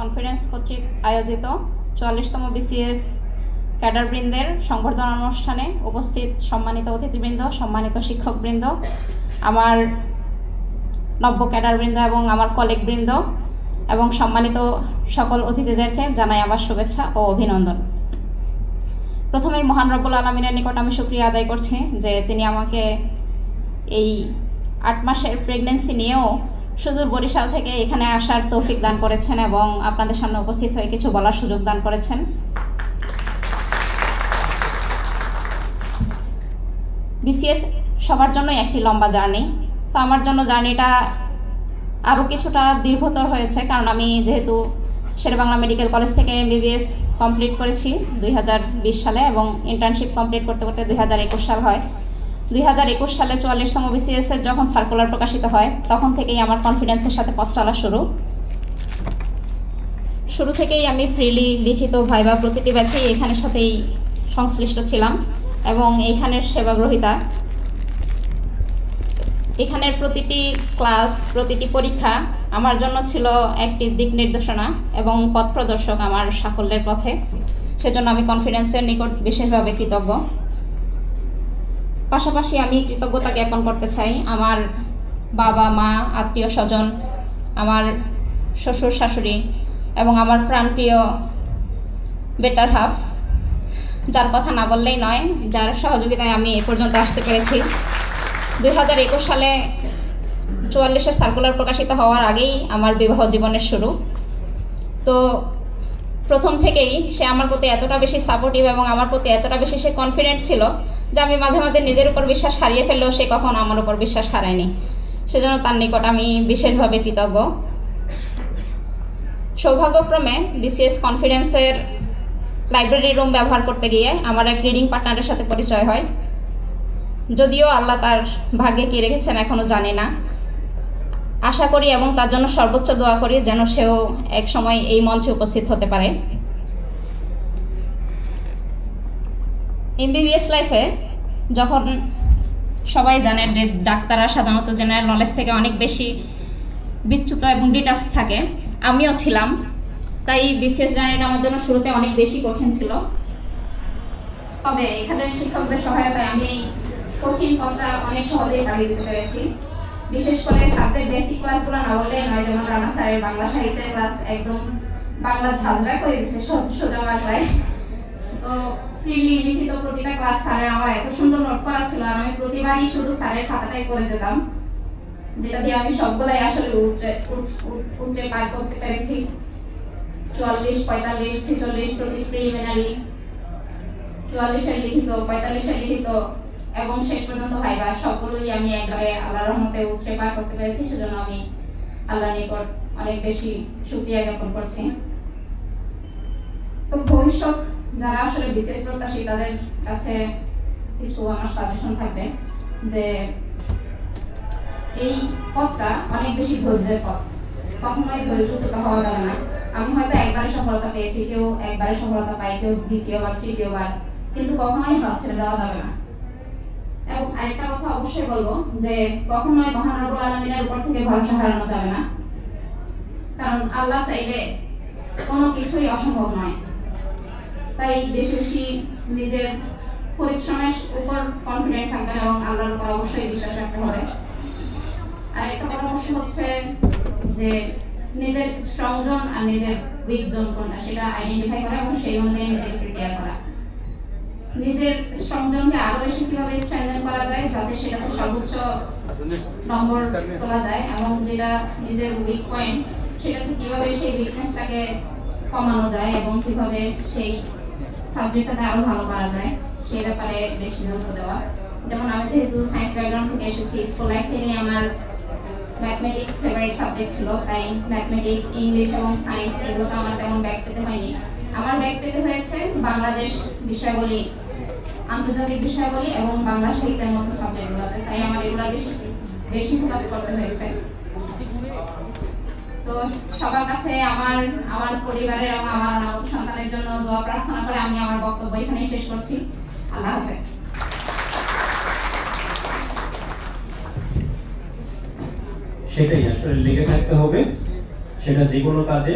Conference কর্তৃক আয়োজিত 44তম BCS ক্যাডারবৃন্দের সংবর্ধনা অনুষ্ঠানে উপস্থিত সম্মানিত অতিথিবৃন্দ, সম্মানিত শিক্ষকবৃন্দ, আমার নব্য ক্যাডারবৃন্দ এবং আমার কলিগবৃন্দ এবং সম্মানিত সকল অতিথিদেরকে জানাই আমার শুভেচ্ছা ও অভিনন্দন। প্রথমেই মহান রব্বুল আলামিনের নিকট আমি শুকরিয়া আদায় করছি যে তিনি আমাকে এই 8 মাসের প্রেগন্যান্সি নিয়েও সুদূর বরিশাল থেকে এখানে আসার তৌফিক দান করেছেন এবং আপনাদের সামনে উপস্থিত হয়ে কিছু বলার সুযোগ দান করেছেন। বিসিএস সবার জন্যই একটি লম্বা জার্নি, তো আমার জন্য জার্নিটা আরও কিছুটা দীর্ঘতর হয়েছে, কারণ আমি যেহেতু শেরেবাংলা মেডিকেল কলেজ থেকে MBBS কমপ্লিট করেছি 2020 সালে এবং ইন্টার্নশিপ কমপ্লিট করতে করতে 2021 সাল হয়। 2021 সালে 44তম বিসিএসের যখন সার্কুলার প্রকাশিত হয় তখন থেকেই আমার কনফিডেন্সের সাথে পথ চলা শুরু থেকেই আমি ফ্রিলি লিখিত ভাইবা প্রতিটি ব্যাচেই এখানের সাথেই সংশ্লিষ্ট ছিলাম এবং এইখানের সেবাগ্রহিতা। এখানের প্রতিটি ক্লাস, প্রতিটি পরীক্ষা আমার জন্য ছিল একটি দিক নির্দেশনা এবং পথ প্রদর্শক আমার সাফল্যের পথে। সেজন্য আমি কনফিডেন্সের নিকট বিশেষভাবে কৃতজ্ঞ। পাশাপাশি আমি কৃতজ্ঞতা জ্ঞাপন করতে চাই আমার বাবা মা, আত্মীয় স্বজন, আমার শ্বশুর শাশুড়ি এবং আমার প্রাণপ্রিয় বেটার হাফ, যার কথা না বললেই নয়, যার সহযোগিতায় আমি এ পর্যন্ত আসতে পেরেছি। 2021 সালে 44-এর সার্কুলার প্রকাশিত হওয়ার আগেই আমার বিবাহ জীবনের শুরু। তো প্রথম থেকেই সে আমার প্রতি এতটা বেশি সাপোর্টিভ এবং আমার প্রতি এতটা বেশি সে কনফিডেন্ট ছিল যে আমি মাঝে মাঝে নিজের উপর বিশ্বাস হারিয়ে ফেললেও সে কখনো আমার উপর বিশ্বাস হারায়নি। সেজন্য তার নিকট আমি বিশেষভাবে কৃতজ্ঞ। সৌভাগ্যক্রমে বিসিএস কনফারেন্সের লাইব্রেরি রুম ব্যবহার করতে গিয়ে আমার এক রিডিং পার্টনারের সাথে পরিচয় হয়। যদিও আল্লাহ তার ভাগ্যে কী রেখেছেন এখনও জানি না। আশা করি এবং তার জন্য সর্বোচ্চ দোয়া করি যেন সেও এক সময় এই মঞ্চে উপস্থিত হতে পারে। MBBS লাইফে যখন সবাই জানে যে ডাক্তাররা সাধারণত জেনারেল নলেজ থেকে অনেক বেশি বিচ্যুত এবং ডিটাচ থাকে, আমিও ছিলাম। তাই বিসিএস জার্নিটা আমার জন্য শুরুতে অনেক বেশি কঠিন ছিল। তবে এখানের শিক্ষকদের সহায়তায় আমি কঠিন পথটা অনেক সহজেই পাড়ি দিতে পেরেছি। বিশেষ করে সাবজেক্ট বেসিক ক্লাসগুলো না বললে নয়, যেমন রানা স্যারের বাংলা সাহিত্যের ক্লাস একদম বাংলা ঝাঁঝরা করে দিচ্ছে সোজা বাংলায়। তো ফ্রিলি লিখিত প্রতিটা ক্লাস স্যারের আমার এত সুন্দর নোট করা ছিল আর আমি প্রতিবারই শুধু স্যারের খাতাটাই করে যেতাম, যেটা দিয়ে আমি সবগুলাই আসলে উতরে পার করতে পেরেছি। 44, 45, 46 প্রতি প্রিলিমিনারি, 44-এর লিখিত, 45-এর লিখিত এবং শেষ পর্যন্ত ভাইবা সবগুলোই আমি একবারে আল্লাহর রহমতে উতরে পার করতে পেরেছি। সেজন্য আমি আল্লাহর নিকট অনেক বেশি শুকরিয়া জ্ঞাপন করছি। তো ভবিষ্যৎ যারা আসলে বিশেষ প্রত্যাশী তাদের কাছে কিছু আমার সাজেশন থাকবে যে এই পথটা অনেক বেশি ধৈর্যের পথ, কখনোই ধৈর্যচ্যুত হওয়া যাবে না। আমি হয়তো একবারে সফলতা পেয়েছি, কেউ একবারে সফলতা পায়, কেউ দ্বিতীয়বার, তৃতীয়বার, কিন্তু কখনোই হাল ছেড়ে দেওয়া যাবে না। এবং আরেকটা কথা অবশ্যই বলবো যে কখনোই মহান রব্বুল আলামিনের উপর থেকে ভরসা হারানো যাবে না, কারণ আল্লাহ চাইলে কোনো কিছুই অসম্ভব নয়। তাই বেশি বেশি নিজের পরিশ্রমের উপর কনফিডেন্ট থাকবেন এবং আল্লাহর উপর অবশ্যই বিশ্বাস রাখতে হবে। আর একটা পরামর্শ হচ্ছে যে নিজের স্ট্রং জোন আর নিজের উইক জোন কোনটা সেটা আইডেন্টিফাই করা এবং সেই অনুযায়ী নিজেকে প্রিপেয়ার করা। নিজের স্ট্রং জোনকে আরো বেশি কিভাবে স্ট্রেংথেন করা যায় যাতে সেটাতে সর্বোচ্চ নম্বর তোলা যায়, এবং যেটা নিজের উইক পয়েন্ট সেটাতে কিভাবে সেই উইকনেসটাকে কমানো যায় এবং কিভাবে সেই সাবজেক্টটাতে আরো ভালো করা যায় সেই ব্যাপারে বেশি গুরুত্ব দেওয়া। যেমন আমি যেহেতু সায়েন্স ব্যাকগ্রাউন্ড থেকে এসেছি, স্কুল লাইফ থেকে আমার ম্যাথমেটিক্স ফেভারিট সাবজেক্ট ছিল, তাই ম্যাথমেটিক্স, ইংলিশ এবং সায়েন্স এগুলোতে আমার তেমন ব্যাক পেতে হয়নি। আমার ব্যাক পেতে হয়েছে বাংলাদেশ বিষয়গুলি, আন্তর্জাতিক বিষয়গুলি এবং বাংলা সাহিত্যের মতো সাবজেক্টগুলোতে, তাই আমার এগুলো বেশি ফোকাস করতে হয়েছে। তো সবার কাছে আমার পরিবারের এবং আমার অনাগত সন্তানের জন্য দোয়া প্রার্থনা করে আমি আমার বক্তব্য এখানেই শেষ করছি। আল্লাহ হাফেজ। সেটাই আসলে লেগে থাকতে হবে, সেটা যে কোনো কাজে